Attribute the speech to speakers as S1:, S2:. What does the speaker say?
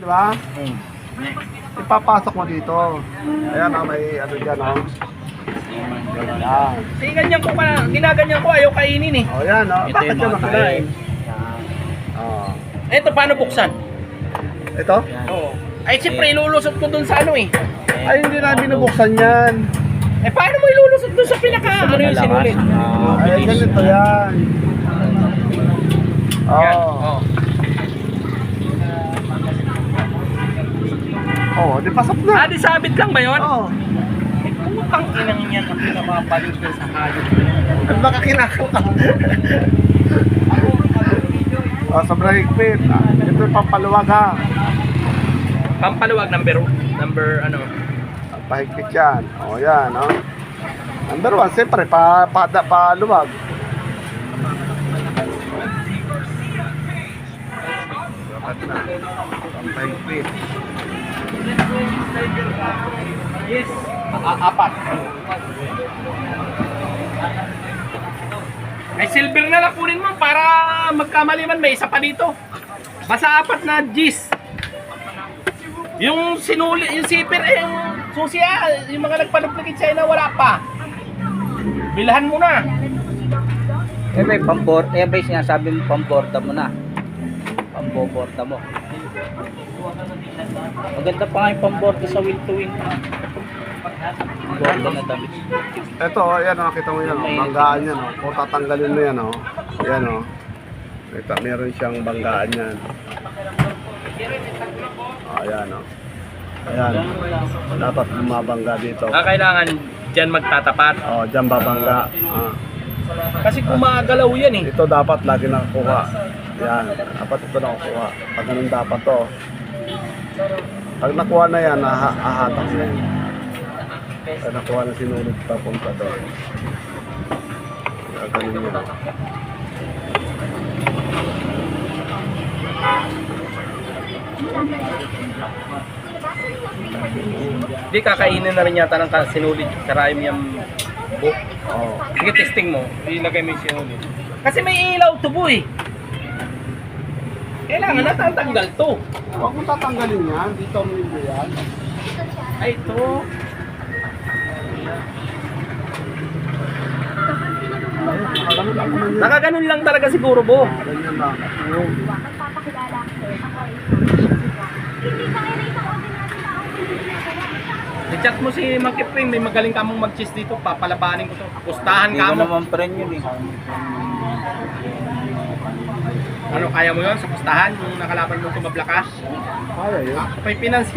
S1: di ba? Ipapasok mo dito. Ayan o, may ano dyan o. Ayan.
S2: Sige, ganyan ko pa, ginaganyan ko, ayaw kainin eh.
S1: O yan o, bakit siya makakain? O.
S2: Eto, paano buksan?
S1: Ito?
S2: Oo. Ay, siyempre, ilulusot ko dun sa ano eh.
S1: Ay, hindi na binubuksan yan.
S2: Eh, paano mo ilulusot dun sa pinaka, ano yung sinulit?
S1: Ay, ganito yan.
S2: Yan,
S1: Oo.
S2: oh.
S1: Oo, di pasok na.
S2: Ah, di sabit lang ba yun?
S1: Oo.
S2: Eh, putang inang yan ang pinamabalik ko sa hayop.
S1: At baka kinakaw ka. O, sobrang higpit. Ito yung pampaluwag ha.
S2: Pampaluwag, number ano?
S1: Pahigpit yan. O, yan o. Number 1, siyempre, paluwag. Dapat na. Pampahigpit.
S2: Yes. Apat. Ay, silver na lang kunin mo para magkamaliman, may isa pa dito. Basta apat na G's. Yung sinuli, yung zipper, yung susi yung mga nagpa-duplicate sa'yo na wala pa. Bilhan mo na.
S3: Eh may pambor, eh may sinasabi mo pamborda mo na. Pamboborda mo. Maganda pa nga yung pamborda sa wheel to wheel. Borda na damit.
S1: Ito, ayan o, nakita mo yan o. Banggaan yan o. Kung tatanggalin mo yan o. Ayan o. Ito, meron siyang banggaan yan. Ayan o. Ayan. Dapat bumabangga dito.
S2: Kailangan dyan magtatapat.
S1: O, dyan babangga.
S2: Kasi gumagalaw yan eh.
S1: Ito dapat lagi nakakuha. Yan. Dapat ito nakakuha. Pag ganun dapat to. Pag nakuha na yan, ahatak na yan. Pag nakuha na sinunod papunta doon. Ganun yun.
S2: Hindi, kakainin na rin yata ng sinulit. Karayom yung book.
S1: Oo.
S2: Sige, testing mo. Ilagay mo yung sinulit. Kasi may ilaw tubo eh. Kailangan natatanggal to.
S1: Huwag mo tatanggalin yan. Dito mo yung yan.
S2: Ay, ito. Nakaganon lang talaga siguro, Bo.
S1: Ganyan lang.
S4: Magpapakilala ako sa'yo.
S2: I-chat mo si Mang Kipring, may magaling ka mong mag-cheese dito, papalabanin ko to. Pustahan
S3: Hindi
S2: ka
S3: ko
S2: mo.
S3: naman friend yun eh.
S2: Ano, kaya mo yun sa pustahan? Yung nakalaban mo tumablakas?
S1: Kaya yun.
S2: May pinansin